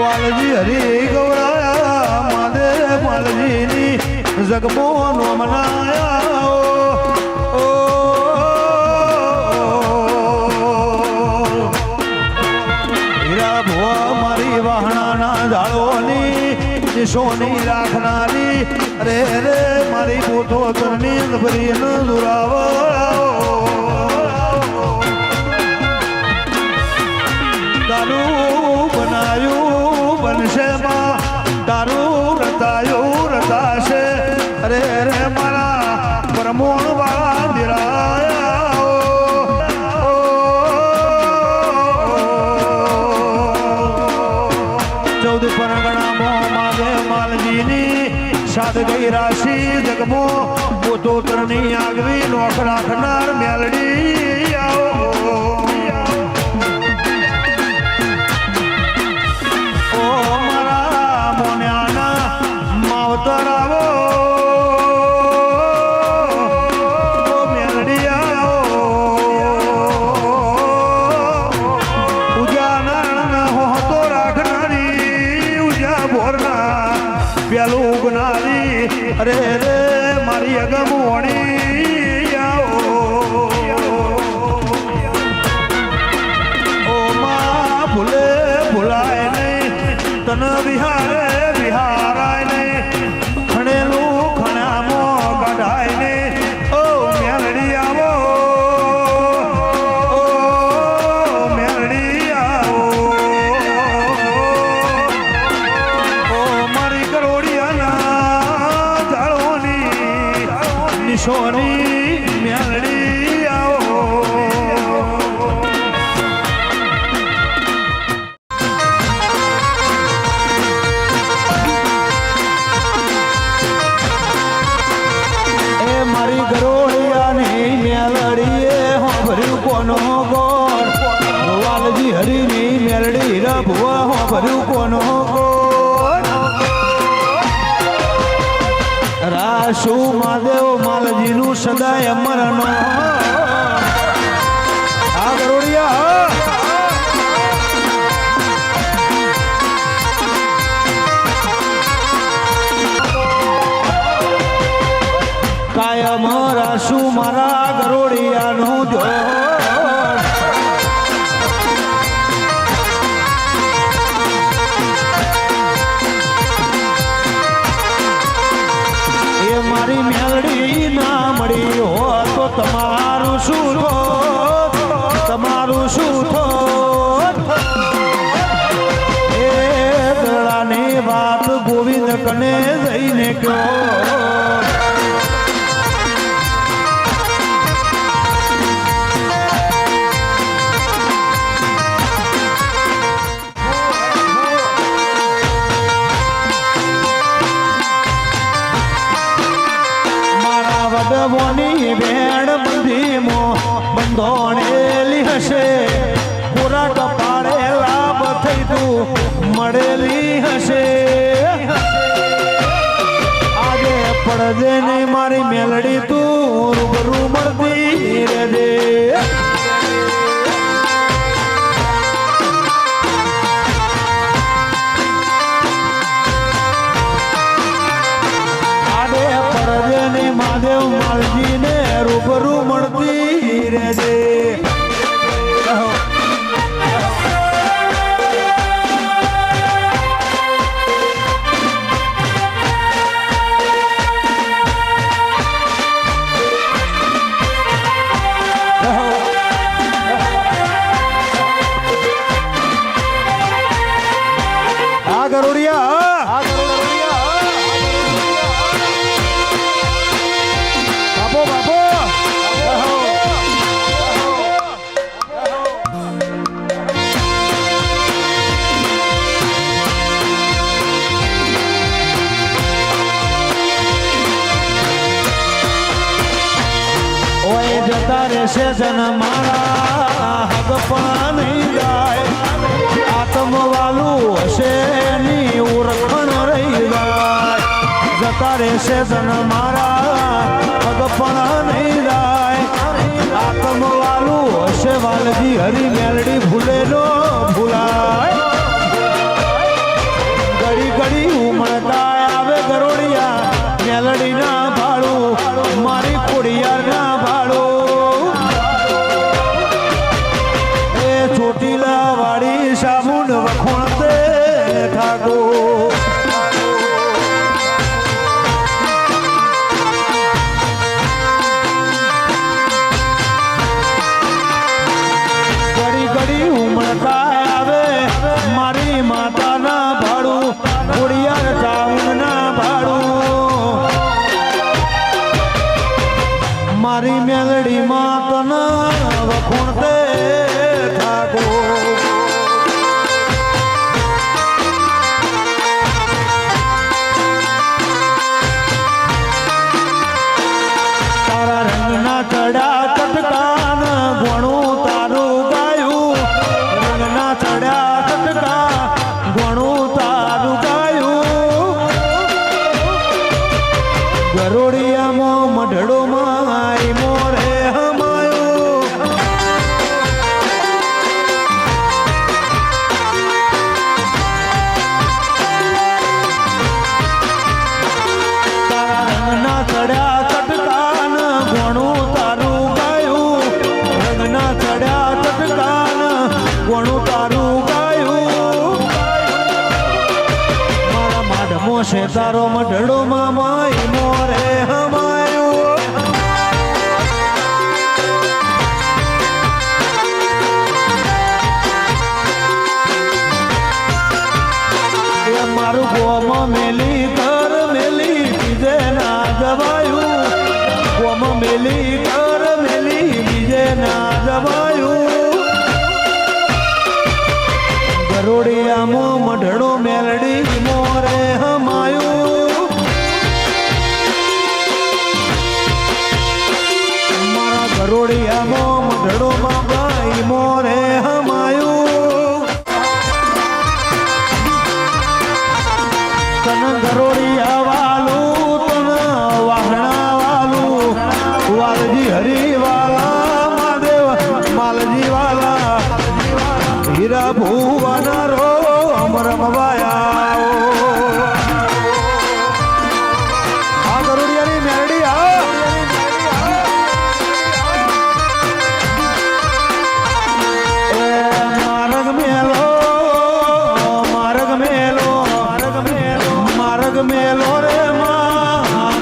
વાલજી હરી ગૌરાયા માદે માલજીની જગમો નો મનાયા હીરા ભુવા મારી વાહણાના જાળોની સોની રાખનારી રે રે મારી પોતો કરની ભરી ન દુરાવો દારૂ બનાયું બનશે માં દારૂ રતાયું રતાશે અરે રે મારા પરમોણ વાળા દિરાયા ચૌદ પરગણામાં માગે માલજીની સાદ ગઈ રાશિ જગમો પોતો તરની આગવી નોખ રાખનાર મેલડી આવો અરે રે મારી અગમવણી આવો ઓ માં ભૂલે ભૂલાય નહીં તન વિહારે વિહારાય નહીં ખણેલું ખણામો કઢાય નહીં ઓ મેલડી આવો ઓ મેલડી આવો ઓ મારી કરોડિયાના સોની મેલડી આવો એ મારી ગરોળિયાની મેલડીએ હોભર્યું કોનો ગોળ વાલજી હરીની મેલડી રભવા હોભર્યું કોનો ગોળ રાશુ મહાદેવ માલજીનું સદાય અમરનો આ ગરોડિયા કાયમ રાશુ મારા ગરોડિયાનું જો મારી મેલડી ના મળી હો તો તમારું શું તમારું શું એ દળાની વાત ગોવિંદ કને જઈને કયો વડવોની ભેણ બંધીમો બંધોણેલી હશે પૂરા કપાળે લાભ થઈ તું મળેલી હશે આજે પડદે નહીં મારી મેલડી તું રૂબરૂ મળતી રહેજે મહાદેવ માલજીને રૂબરૂ મળતી રહેજે આ ગરુડિયા જતા રહેશે જન મારા હગ પણ નહીં જાય આત્મવાલું હશે એની ઓળખણ રહી જાય જતા રહેશે જન મારા હગ પણ નહીં જાય આત્મવાલું હશે વાલજી હરી મેલડી ભૂલે નો ભૂલાય તારું ગાયું મારા માઢમો છે તારો મઢડો મામાઈ મોરે હમાયું એ મારું ગોમ મેલી કર મેલી બીજે ના જવાયું ગોમ મેલી કર મેલી બીજે ના જવાયું ગરોડિયામાં મઢડો મેલડી મોરે હમાયું મારા ગરોડિયામાં મઢડો માં ભાઈ મોરે હમાયું તન ગરોડિયા વાલું તન વાહણા વાલું વાલજી હરિવાલા મહાદેવ માલજી વાલા હીરા ભુવના રો અમરમ વાયા આ ગરુડિયાની મેરડી મારગ મેલો મારગ મેલો મારગ મેલો રે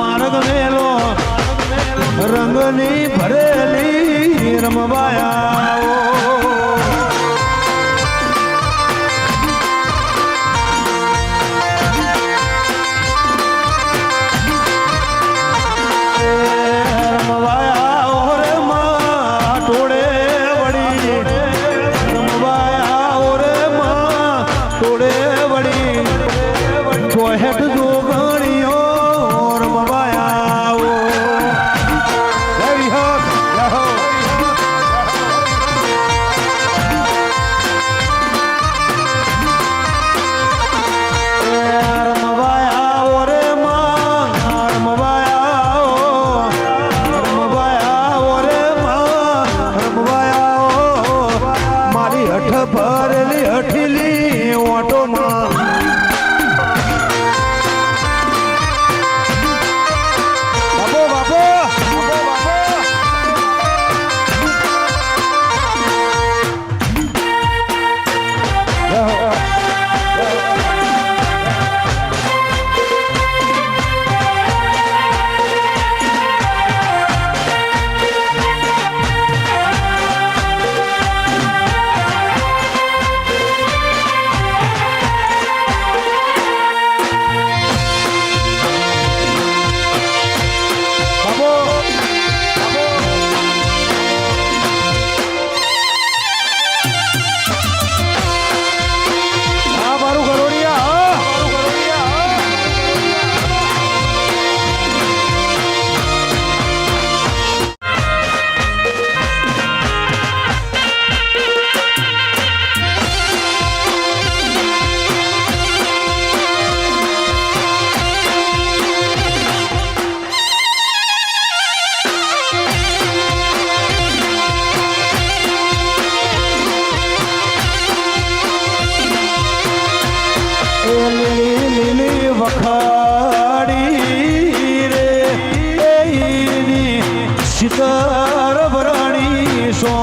મારગ મેલો રંગની ભરેલી રમવાયા હેઠ જોગણીઓ રમવાયા રમવાયા રે રમવાયા રે રમવાયા મારી હઠ ભરેલી હઠીલી ઓટોમાં વખાડી રે એની શીતળ ભરણી સો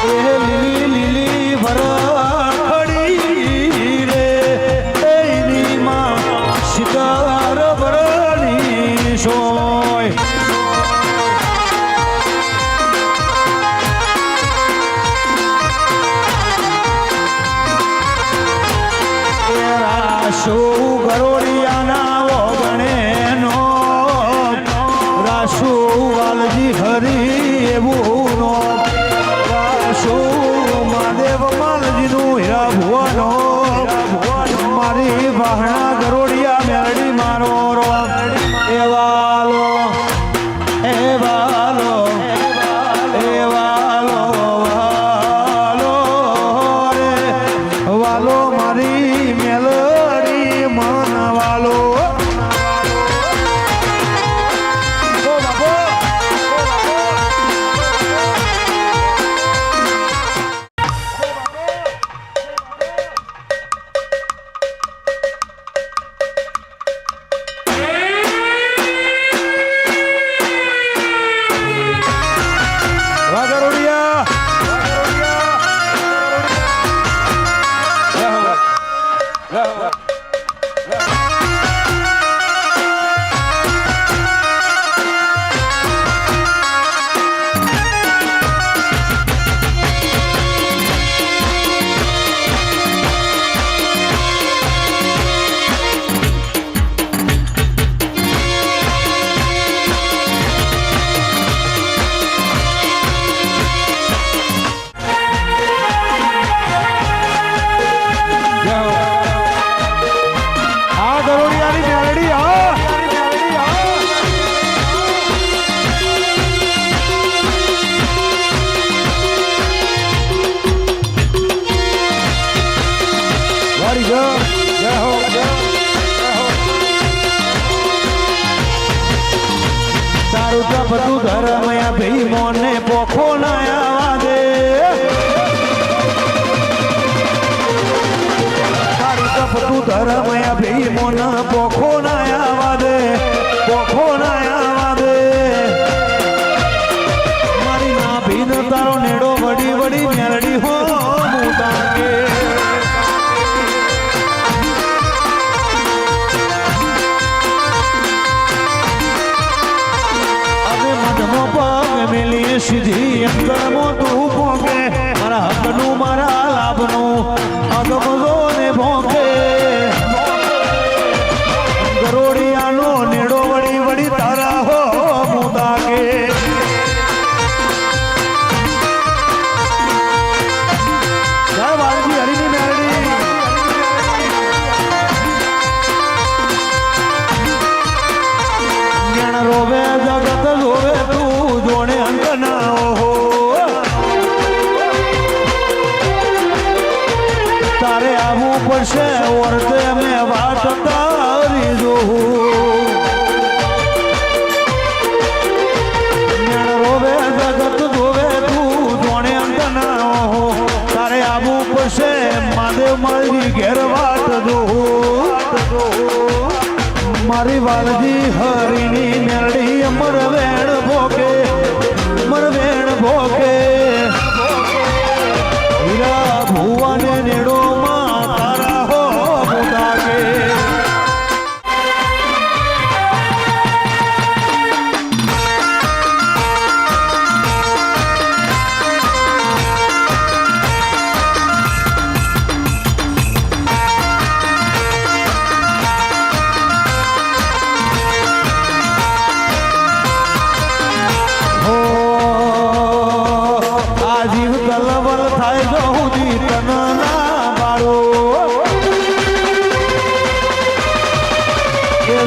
લીલી લીલી ભરણી રે એની માં શીતળ ભરણી સોય વાહ ગરોડિયા તારું તો બધું ધર્મયા ભઈ મોને પોખો ના આવા દે તારું તો બધું ધર્મયા ભઈ મોને પોખો ના આવા દે પોખો ના આવા દે મારી ના ભીન તારો નેડો વડી વડી મેલડી હો મોટા કે મેલી સીધી અંદર મોટું ભોગે મારા હકનું મારા લાભનું અગમજો ને ભોગે ગરોડિયાનો નેડો વળી વળી તારા હો મુદા કે જય વાલજી હરિની મેરડી જ્ઞાન રોવે જગત જોવે તું જોડે તારે આવવું પડશે વર્તે અમે વાત તારી જોવું રોવે જગત જોવે તું જોણે અંત ના હો તારે આવવું પડશે મહાદેવ મારી ઘેર વાત જોવું મારી વાલજી હરિની મેરડી અમર વેણ ભોગે મરવેણ ભોગે હીરા ભુવાને નેડો માં તારા હો મોટા કે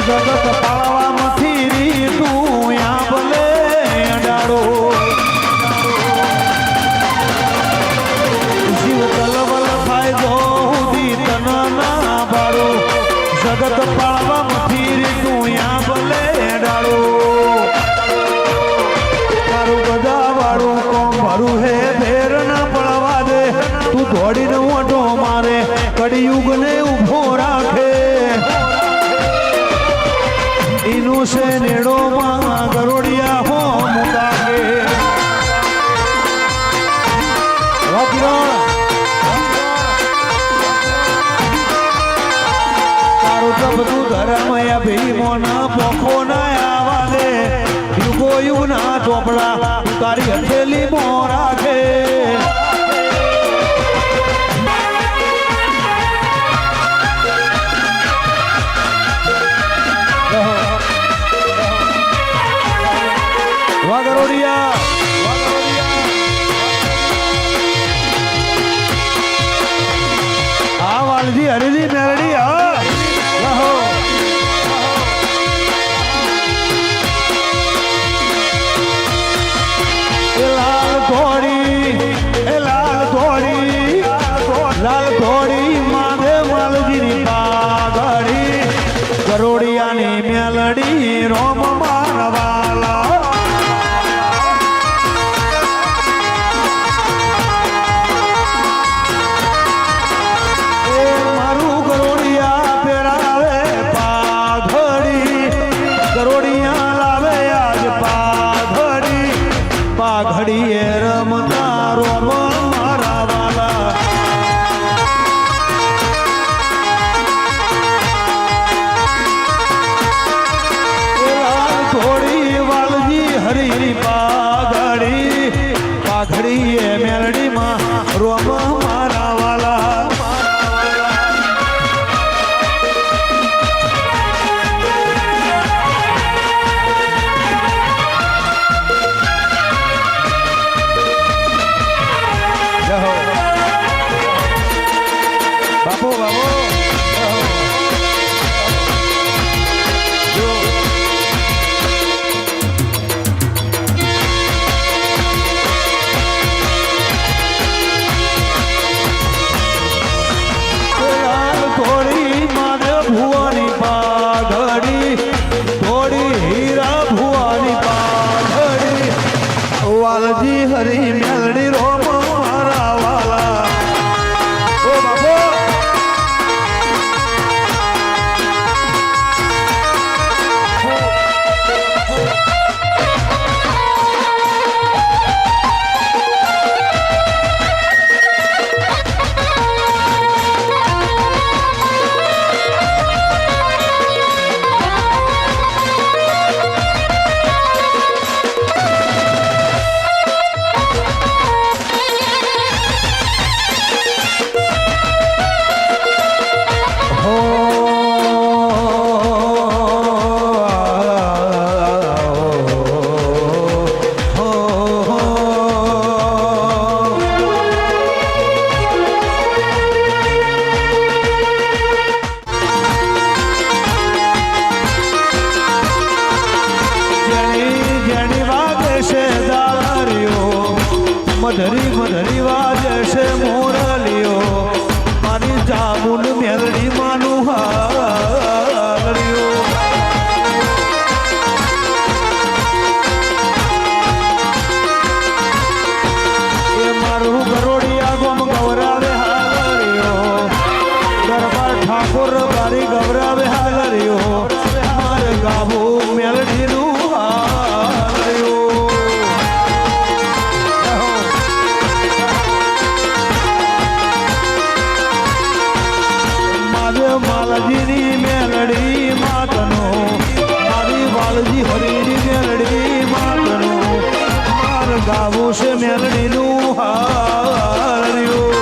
જગત પાળવામાંથી રી તું યા ભલે અડાડો શિવ કલવલ થાય જોહુદી તન ના બાળો જગત પાળવામાંથી રી તું યા ભલે અડાડો તારું બધા વાળું કોમ ભરું હે ભેર ના પડવા દે તું દોડીને ઓટો મારે કળિયુગ ને ઉભો રાખે इनु से नेड़ो मां गरोड़िया हो मुदा के तारो तो बधु धर्मया भीमो ना पोखो ना आवा दे युगो युग ना चोपड़ा तारी हथेली मो राखे आ वालजी हरिजी मेरड़ी रहो लाल घोड़ी પાઘડીએ રમતા રોમ મારા વાલા થોડી વાલજી હરી પાઘડી પાઘડીએ મેલડીમાં રોમ મારા વાલા બાપુ બાપુ થોડી માને ભુવાની પાઘડી થોડી હીરા ભુવાની પાઘડી વાલજી હરી મેલડી રોમ મારા વાલા ઓ બાપુ મધરી મધરી વાજે છે મોરલીઓ મારી જામુન મેલડી માનું હાલરીઓ એ મારું ગરોડિયા ગોમ ગૌરાવે હાલરીઓ દરબાર ઠાકોર બારી ગૌરાવે હાલરીઓ મારે ગાવું મેલડીનું હાલરીઓ માલજીની મેલડી માતનો મારી વાલજી હરીની મેલડી માતનો માર ગાવું છે મેલડીનું હાર્યું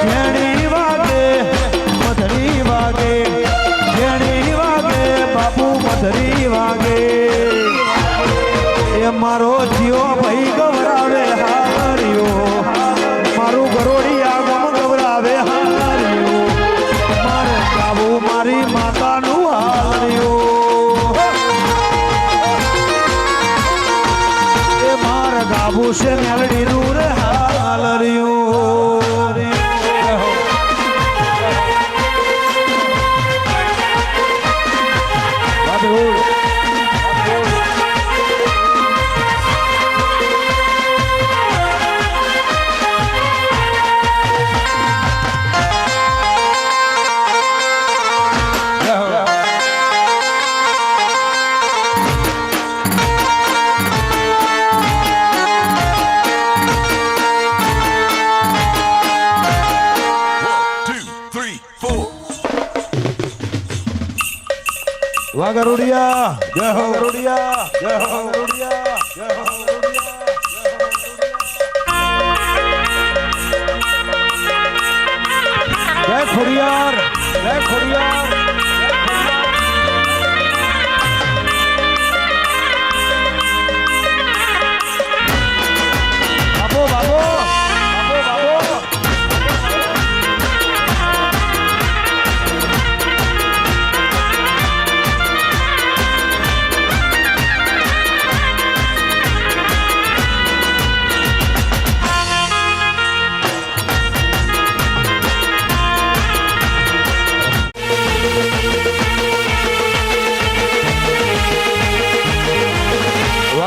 જેણી વાગે મધરી વાગે જેણી વાગે બાપુ મધરી વાગે એ મારો જીવો ભાઈ ગવરાવે હાર્યો મારું ગરોડિયા ગમ ગવરાવે હાર્યો મારે ગાવું મારી માતાનું હાર્યો એ મારે ગાવું છે મેલડીનું રે હાલર્યું વાહ ગરુડિયા જય હો ગરુડિયા જય હો ગરુડિયા જય હો ગરુડિયા જય ખોડિયાર જય ખોડિયાર બાબો બાબો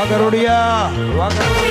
ગરુડિયા